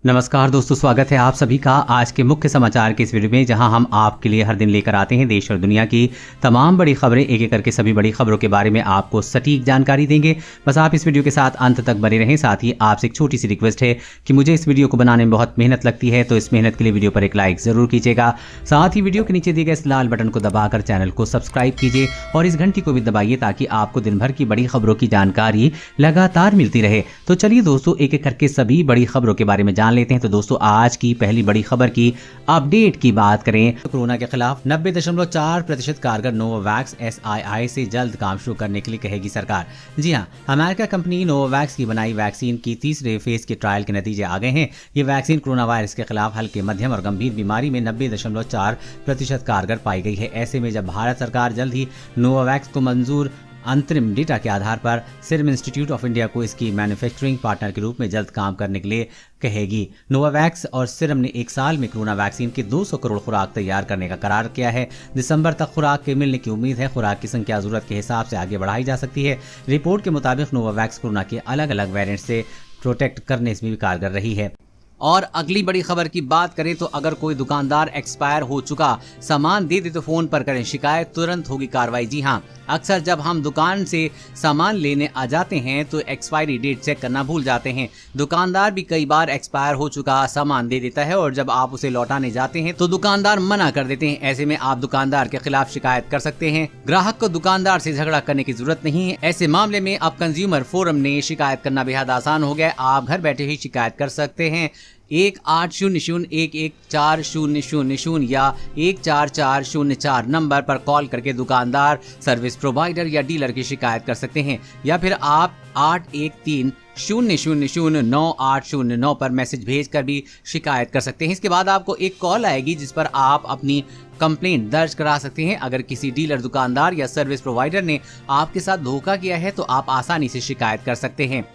नमस्कार दोस्तों, स्वागत है आप सभी का आज के मुख्य समाचार के इस वीडियो में, जहां हम आपके लिए हर दिन लेकर आते हैं देश और दुनिया की तमाम बड़ी खबरें। एक एक करके सभी बड़ी खबरों के बारे में आपको सटीक जानकारी देंगे। बस आप इस वीडियो के साथ अंत तक बने रहें। साथ ही आपसे एक छोटी सी रिक्वेस्ट है कि मुझे इस वीडियो को बनाने में बहुत मेहनत लगती है, तो इस मेहनत के लिए वीडियो पर एक लाइक जरूर कीजिएगा। साथ ही वीडियो के नीचे दिए गए इस लाल बटन को दबाकर चैनल को सब्सक्राइब कीजिए और इस घंटी को भी दबाइए ताकि आपको दिन भर की बड़ी खबरों की जानकारी लगातार मिलती रहे। तो चलिए दोस्तों, एक एक करके सभी बड़ी खबरों के बारे में जान लेते हैं। तो दोस्तों, आज की पहली बड़ी खबर की अपडेट की बात करें तो कोरोना के खिलाफ 90.4% कारगर नोवावैक्स SII से जल्द काम शुरू करने के लिए कहेगी सरकार। जी हां, अमेरिका कंपनी नोवावैक्स की बनाई वैक्सीन की तीसरे फेज के ट्रायल के नतीजे आ गए हैं। ये वैक्सीन कोरोना वायरस के खिलाफ हल्के, मध्यम और गंभीर बीमारी में 90.4% कारगर पाई गई है। ऐसे में जब भारत सरकार जल्द ही नोवावैक्स को मंजूर अंतरिम डेटा के आधार पर सीरम इंस्टीट्यूट ऑफ इंडिया को इसकी मैन्युफैक्चरिंग पार्टनर के रूप में जल्द काम करने के लिए कहेगी। नोवावैक्स और सीरम ने एक साल में कोरोना वैक्सीन की 200 करोड़ खुराक तैयार करने का करार किया है। दिसंबर तक खुराक के मिलने की उम्मीद है। खुराक की संख्या जरूरत के हिसाब से आगे बढ़ाई जा सकती है। रिपोर्ट के मुताबिक नोवावैक्स कोरोना के अलग अलग वेरिएंट से प्रोटेक्ट करने में भी कारगर रही है। और अगली बड़ी खबर की बात करें तो अगर कोई दुकानदार एक्सपायर हो चुका सामान दे दे तो फोन पर करें शिकायत, तुरंत होगी कार्रवाई। जी हां, अक्सर जब हम दुकान से सामान लेने आ जाते हैं तो एक्सपायरी डेट चेक करना भूल जाते हैं। दुकानदार भी कई बार एक्सपायर हो चुका सामान दे देता है और जब आप उसे लौटाने जाते हैं तो दुकानदार मना कर देते हैं। ऐसे में आप दुकानदार के खिलाफ शिकायत कर सकते हैं। ग्राहक को दुकानदार से झगड़ा करने की जरूरत नहीं है। ऐसे मामले में अब कंज्यूमर फोरम ने शिकायत करना बेहद आसान हो गया। आप घर बैठे ही शिकायत कर सकते हैं। 1800-114-0000 या 14404 नंबर पर कॉल करके दुकानदार, सर्विस प्रोवाइडर या डीलर की शिकायत कर सकते हैं, या फिर आप 813-000-9809 पर मैसेज भेजकर भी शिकायत कर सकते हैं। इसके बाद आपको एक कॉल आएगी जिस पर आप अपनी कंप्लेंट दर्ज करा सकते हैं। अगर किसी डीलर, दुकानदार या सर्विस प्रोवाइडर ने आपके साथ धोखा किया है तो आप आसानी से शिकायत कर सकते हैं।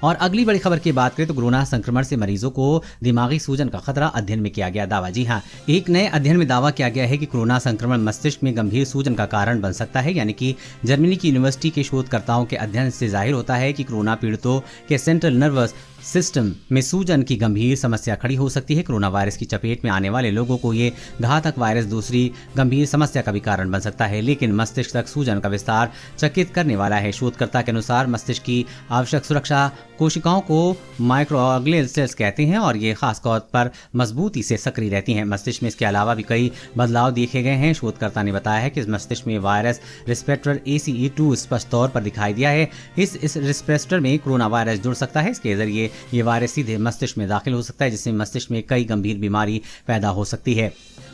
और अगली बड़ी खबर की बात करें तो कोरोना संक्रमण से मरीजों को दिमागी सूजन का खतरा, अध्ययन में किया गया दावा। जी हां, एक नए अध्ययन में दावा किया गया है कि कोरोना संक्रमण मस्तिष्क में गंभीर सूजन का कारण बन सकता है। यानी कि जर्मनी की यूनिवर्सिटी के शोधकर्ताओं के अध्ययन से जाहिर होता है कि कोरोना पीड़ितों के सेंट्रल नर्वस सिस्टम में सूजन की गंभीर समस्या खड़ी हो सकती है। कोरोना वायरस की चपेट में आने वाले लोगों को ये घातक वायरस दूसरी गंभीर समस्या का भी कारण बन सकता है, लेकिन मस्तिष्क तक सूजन का विस्तार चकित करने वाला है। शोधकर्ता के अनुसार मस्तिष्क की आवश्यक सुरक्षा कोशिकाओं को माइक्रोग्लियल सेल्स कहते हैं और ये खास तौर पर मजबूती से सक्रिय रहती हैं। मस्तिष्क में इसके अलावा भी कई बदलाव देखे गए हैं। शोधकर्ता ने बताया है कि इस मस्तिष्क में वायरस रिसेप्टर ACE2 स्पष्ट तौर पर दिखाई दिया है। इस रिसेप्टर में कोरोना वायरस जुड़ सकता है। इसके जरिए ये वायरस सीधे मस्तिष्क में दाखिल हो सकता है, जिससे मस्तिष्क में कई गंभीर बीमारी पैदा हो सकती है।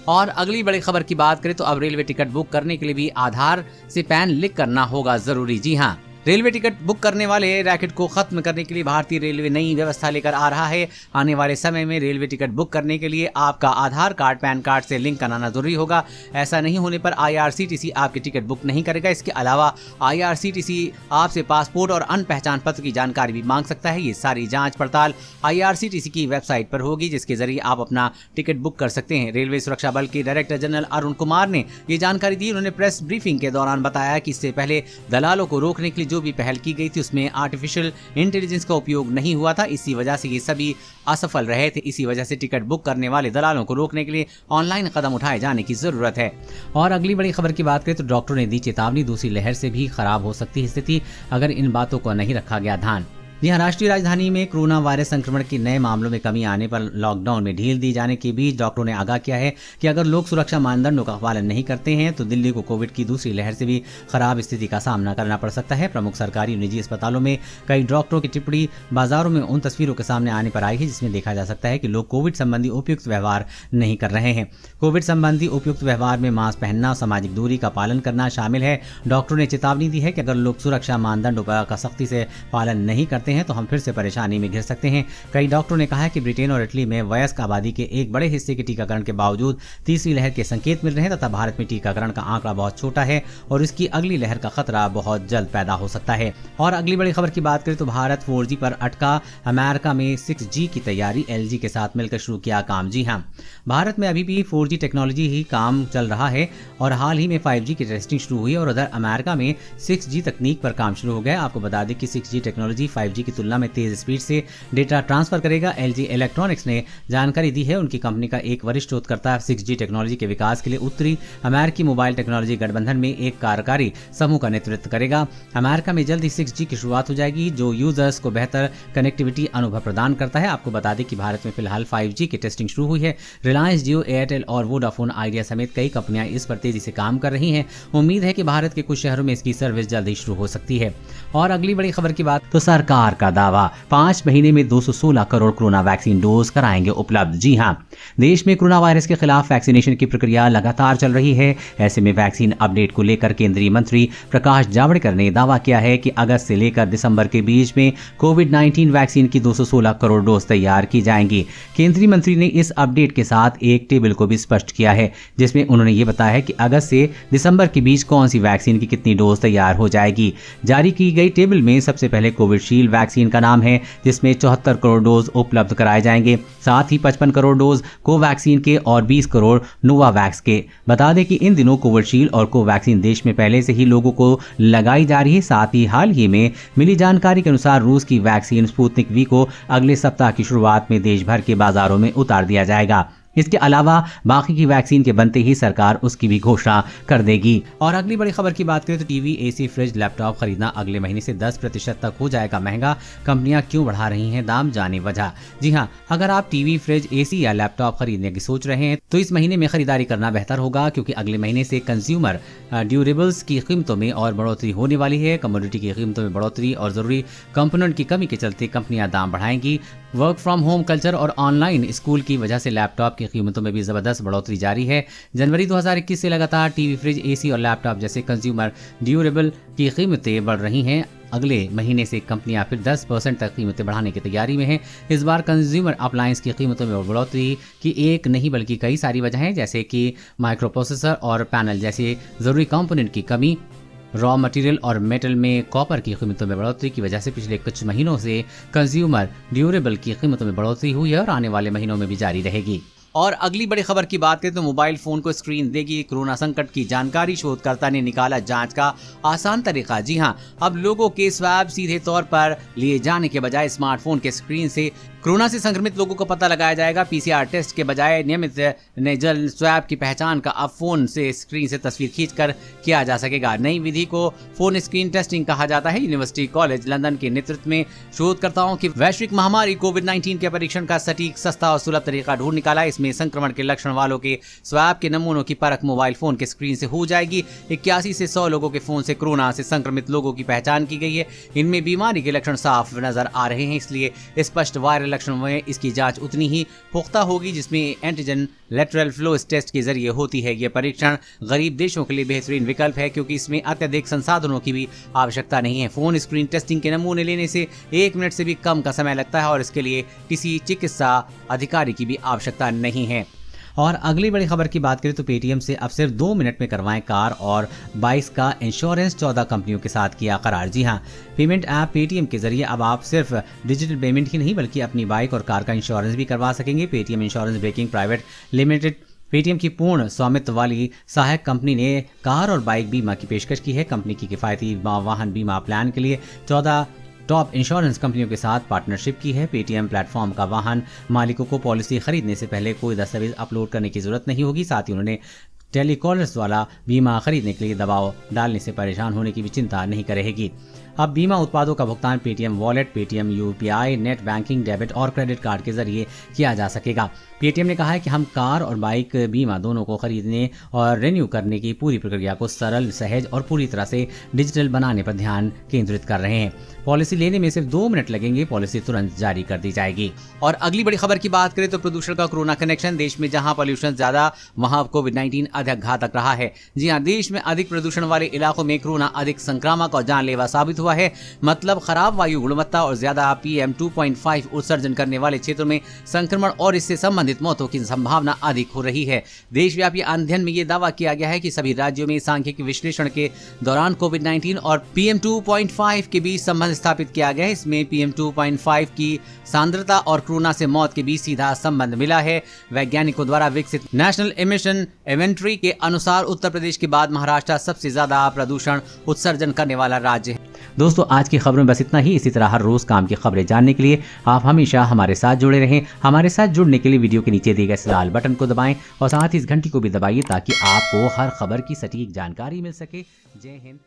और अगली बड़ी खबर की बात करें तो अब रेलवे टिकट बुक करने के लिए भी आधार से पैन लिंक करना होगा जरूरी। जी हाँ, रेलवे टिकट बुक करने वाले रैकेट को खत्म करने के लिए भारतीय रेलवे नई व्यवस्था लेकर आ रहा है। आने वाले समय में रेलवे टिकट बुक करने के लिए आपका आधार कार्ड पैन कार्ड से लिंक कराना जरूरी होगा। ऐसा नहीं होने पर IRCTC आपकी टिकट बुक नहीं करेगा। इसके अलावा IRCTC आपसे पासपोर्ट और अन्य पहचान पत्र की जानकारी भी मांग सकता है। ये सारी जांच पड़ताल IRCTC की वेबसाइट पर होगी, जिसके जरिए आप अपना टिकट बुक कर सकते हैं। रेलवे सुरक्षा बल के डायरेक्टर जनरल अरुण कुमार ने ये जानकारी दी। उन्होंने प्रेस ब्रीफिंग के दौरान बताया कि इससे पहले दलालों को रोकने के लिए जो भी पहल की गई थी उसमें आर्टिफिशियल इंटेलिजेंस का उपयोग नहीं हुआ था। इसी वजह से ये सभी असफल रहे थे। इसी वजह से टिकट बुक करने वाले दलालों को रोकने के लिए ऑनलाइन कदम उठाए जाने की जरूरत है। और अगली बड़ी खबर की बात करें तो डॉक्टरों ने दी चेतावनी, दूसरी लहर से भी खराब हो सकती है स्थिति अगर इन बातों को नहीं रखा गया ध्यान। जी हाँ, राष्ट्रीय राजधानी में कोरोना वायरस संक्रमण के नए मामलों में कमी आने पर लॉकडाउन में ढील दी जाने के बीच डॉक्टरों ने आगाह किया है कि अगर लोग सुरक्षा मानदंडों का पालन नहीं करते हैं तो दिल्ली को कोविड की दूसरी लहर से भी खराब स्थिति का सामना करना पड़ सकता है। प्रमुख सरकारी और निजी अस्पतालों में कई डॉक्टरों की टिप्पणी बाजारों में उन तस्वीरों के सामने आने पर आई है जिसमें देखा जा सकता है कि लोग कोविड संबंधी उपयुक्त व्यवहार नहीं कर रहे हैं। कोविड संबंधी उपयुक्त व्यवहार में मास्क पहनना, सामाजिक दूरी का पालन करना शामिल है। डॉक्टरों ने चेतावनी दी है कि अगर लोग सुरक्षा मानदंडों का सख्ती से पालन नहीं करते हैं तो हम फिर से परेशानी में घिर सकते हैं। कई डॉक्टरों ने कहा है कि ब्रिटेन और इटली में वयस्क आबादी के एक बड़े हिस्से के टीकाकरण के बावजूद तीसरी लहर के संकेत मिल रहे हैं तथा भारत में टीकाकरण का आंकड़ा बहुत छोटा है और इसकी अगली लहर का खतरा बहुत जल्द पैदा हो सकता है। और अगली बड़ी खबर की बात करें तो भारत 4G पर अटका, अमेरिका में 6G की तैयारी, LG के साथ मिलकर शुरू किया काम। जी हाँ, भारत में अभी भी 4G टेक्नोलॉजी ही काम चल रहा है और हाल ही में 5G की टेस्टिंग शुरू हुई और उधर अमेरिका में 6G तकनीक पर काम शुरू हो गया। आपको बता दें कि 6G टेक्नोलॉजी 5G 5G की तुलना में तेज स्पीड से डेटा ट्रांसफर करेगा। LG इलेक्ट्रॉनिक्स ने जानकारी दी है। उनकी कंपनी का एक वरिष्ठ शोधकर्ता 6G टेक्नोलॉजी के विकास के लिए उत्तरी अमेरिकी मोबाइल टेक्नोलॉजी गठबंधन में एक कार्यकारी समूह का नेतृत्व करेगा। अमेरिका में जल्द ही 6G की शुरुआत हो जाएगी, जो यूजर्स को बेहतर कनेक्टिविटी अनुभव प्रदान करता है। आपको बता दें कि भारत में फिलहाल 5G की टेस्टिंग शुरू हुई है। रिलायंस, जियो, एयरटेल और वोडाफोन आइडिया समेत कई कंपनियां इस पर तेजी से काम कर रही हैं। उम्मीद है कि भारत के कुछ शहरों में इसकी सर्विस जल्द ही शुरू हो सकती है। और अगली बड़ी खबर की बात तो सरकार का दावा 5 महीने में 216 करोड़ कोरोना वैक्सीन डोज कराएंगे उपलब्ध। जी हां, देश में कोरोना वायरस के खिलाफ वैक्सीनेशन की प्रक्रिया लगातार चल रही है। ऐसे में वैक्सीन अपडेट को लेकर केंद्रीय मंत्री प्रकाश जावड़ेकर ने दावा किया है कि अगस्त से लेकर दिसंबर के बीच में कोविड-19 वैक्सीन की 216 करोड़ डोज तैयार की जाएंगी। केंद्रीय मंत्री ने इस अपडेट के साथ एक टेबल को भी स्पष्ट किया है, जिसमें उन्होंने ये बताया है कि अगस्त से दिसंबर के बीच कौन सी वैक्सीन की कितनी डोज तैयार हो जाएगी। जारी की गई टेबल में सबसे पहले कोविशील्ड वैक्सीन का नाम है, जिसमें 74 करोड़ डोज उपलब्ध कराए जाएंगे। साथ ही 55 करोड़ डोज कोवैक्सीन के और 20 करोड़ नोवावैक्स के। बता दें कि इन दिनों कोविशील्ड और कोवैक्सीन देश में पहले से ही लोगों को लगाई जा रही है। साथ ही हाल ही में मिली जानकारी के अनुसार रूस की वैक्सीन स्पुतनिक वी को अगले सप्ताह की शुरुआत में देश भर के बाजारों में उतार दिया जाएगा। इसके अलावा बाकी की वैक्सीन के बनते ही सरकार उसकी भी घोषणा कर देगी। और अगली बड़ी खबर की बात करें तो टीवी, एसी, फ्रिज, लैपटॉप खरीदना अगले महीने से 10% तक हो जाएगा महंगा। कंपनियां क्यों बढ़ा रही हैं दाम, जाने वजह। जी हां, अगर आप टीवी, फ्रिज, एसी या लैपटॉप खरीदने की सोच रहे हैं तो इस महीने में खरीदारी करना बेहतर होगा, क्योंकि अगले महीने से कंज्यूमर ड्यूरेबल्स की कीमतों में और बढ़ोतरी होने वाली है। कमोडिटी की कीमतों में बढ़ोतरी और जरूरी कंपोनेंट की कमी के चलते कंपनियां दाम बढ़ाएंगी। वर्क फ्रॉम होम कल्चर और ऑनलाइन स्कूल की वजह से लैपटॉप की कीमतों में भी जबरदस्त बढ़ोतरी जारी है। जनवरी 2021 से लगातार टीवी, फ्रिज, एसी और लैपटॉप जैसे कंज्यूमर ड्यूरेबल की कीमतें बढ़ रही हैं। अगले महीने से कंपनियां फिर 10% तक कीमतें बढ़ाने की तैयारी में हैं। इस बार कंज्यूमर अप्लायंस की कीमतों में बढ़ोतरी की एक नहीं बल्कि कई सारी वजह हैं, जैसे कि माइक्रो प्रोसेसर और पैनल जैसे जरूरी कंपोनेंट की कमी, रॉ मटेरियल और मेटल में कॉपर की कीमतों में बढ़ोतरी की वजह से पिछले कुछ महीनों से कंज्यूमर ड्यूरेबल की कीमतों में बढ़ोतरी हुई है और आने वाले महीनों में भी जारी रहेगी। और अगली बड़ी खबर की बात करें तो मोबाइल फोन को स्क्रीन देगी कोरोना संकट की जानकारी। शोधकर्ता ने निकाला जांच का आसान तरीका। जी हां, अब लोगों के स्वैब सीधे तौर पर लिए जाने के बजाय स्मार्टफोन के स्क्रीन से कोरोना से संक्रमित लोगों को पता लगाया जाएगा। पीसीआर टेस्ट के बजाय नियमित नेजल स्वैब की पहचान का अब फोन से स्क्रीन से तस्वीर खींचकर किया जा सकेगा। नई विधि को फोन स्क्रीन टेस्टिंग कहा जाता है। यूनिवर्सिटी कॉलेज लंदन के नेतृत्व में शोधकर्ताओं की वैश्विक महामारी कोविड-19 के परीक्षण का सटीक, सस्ता और सुलभ तरीका ढूंढ निकाला। इसमें संक्रमण के लक्षण वालों के स्वैब के नमूनों की परख मोबाइल फोन के स्क्रीन से हो जाएगी। 81 से 100 लोगों के फोन से कोरोना से संक्रमित लोगों की पहचान की गई है। इनमें बीमारी के लक्षण साफ नजर आ रहे हैं, इसलिए स्पष्ट वायरल लक्षणों में इसकी जांच उतनी ही पुख्ता होगी जिसमें एंटीजन लेटरल फ्लो टेस्ट के जरिए होती है। यह परीक्षण गरीब देशों के लिए बेहतरीन विकल्प है, क्योंकि इसमें अत्यधिक संसाधनों की भी आवश्यकता नहीं है। फोन स्क्रीन टेस्टिंग के नमूने लेने से 1 मिनट से भी कम का समय लगता है और इसके लिए किसी चिकित्सा अधिकारी की भी आवश्यकता नहीं है। और अगली बड़ी खबर की बात करें तो पेटीएम से अब सिर्फ 2 मिनट में करवाएं कार और बाइक्स का इंश्योरेंस। 14 कंपनियों के साथ किया करार। जी हां, पेमेंट ऐप पेटीएम के जरिए अब आप सिर्फ डिजिटल पेमेंट ही नहीं बल्कि अपनी बाइक और कार का इंश्योरेंस भी करवा सकेंगे। Paytm insurance broking private limited Paytm की पूर्ण स्वामित्व वाली सहायक कंपनी ने कार और बाइक बीमा की पेशकश की है। कंपनी की किफायती वाहन बीमा प्लान के लिए 14 टॉप इंश्योरेंस कंपनियों के साथ पार्टनरशिप की है। पेटीएम प्लेटफॉर्म का वाहन मालिकों को पॉलिसी खरीदने से पहले कोई दस्तावेज अपलोड करने की जरूरत नहीं होगी। साथ ही उन्होंने टेलीकॉलर्स वाला बीमा खरीदने के लिए दबाव डालने से परेशान होने की भी चिंता नहीं रहेगी। अब बीमा उत्पादों का भुगतान Paytm wallet, Paytm UPI, net banking, debit और क्रेडिट कार्ड के जरिए किया जा सकेगा। पेटीएम ने कहा है कि हम कार और बाइक बीमा दोनों को खरीदने और रिन्यू करने की पूरी प्रक्रिया को सरल, सहज और पूरी तरह से डिजिटल बनाने पर ध्यान केंद्रित कर रहे हैं। पॉलिसी लेने में सिर्फ 2 मिनट लगेंगे। पॉलिसी तुरंत जारी कर दी जाएगी। और अगली बड़ी खबर की बात करें तो प्रदूषण का कोरोना कनेक्शन। देश में जहां पॉल्यूशन ज्यादा वहां कोविड-19 अधिक घातक रहा है। जी हां, देश में अधिक प्रदूषण वाले इलाकों में कोरोना अधिक संक्रामक और जानलेवा साबित हुआ है। मतलब खराब वायु गुणवत्ता और ज्यादा PM 2.5 उत्सर्जन करने वाले क्षेत्रों में संक्रमण और इससे संबंधित मौतों की संभावना अधिक हो रही है। देशव्यापी अध्ययन में यह दावा किया गया है कि सभी राज्यों में सांख्यिकी विश्लेषण के दौरान कोविड-19 और PM 2.5 के बीच संबंध स्थापित किया गया है। इसमें PM 2.5 की सांद्रता और कोरोना से मौत के बीच सीधा संबंध मिला है। वैज्ञानिकों द्वारा विकसित नेशनल इमिशन इन्वेंटरी के अनुसार उत्तर प्रदेश के बाद महाराष्ट्र सबसे ज्यादा प्रदूषण उत्सर्जन करने वाला राज्य है। दोस्तों आज की खबरों में बस इतना ही। इसी तरह हर रोज काम की खबरें जानने के लिए आप हमेशा हमारे साथ जुड़े रहें। हमारे साथ जुड़ने के लिए वीडियो के नीचे दिए गए इस लाल बटन को दबाएं और साथ ही इस घंटी को भी दबाइए ताकि आपको हर खबर की सटीक जानकारी मिल सके। जय हिंद।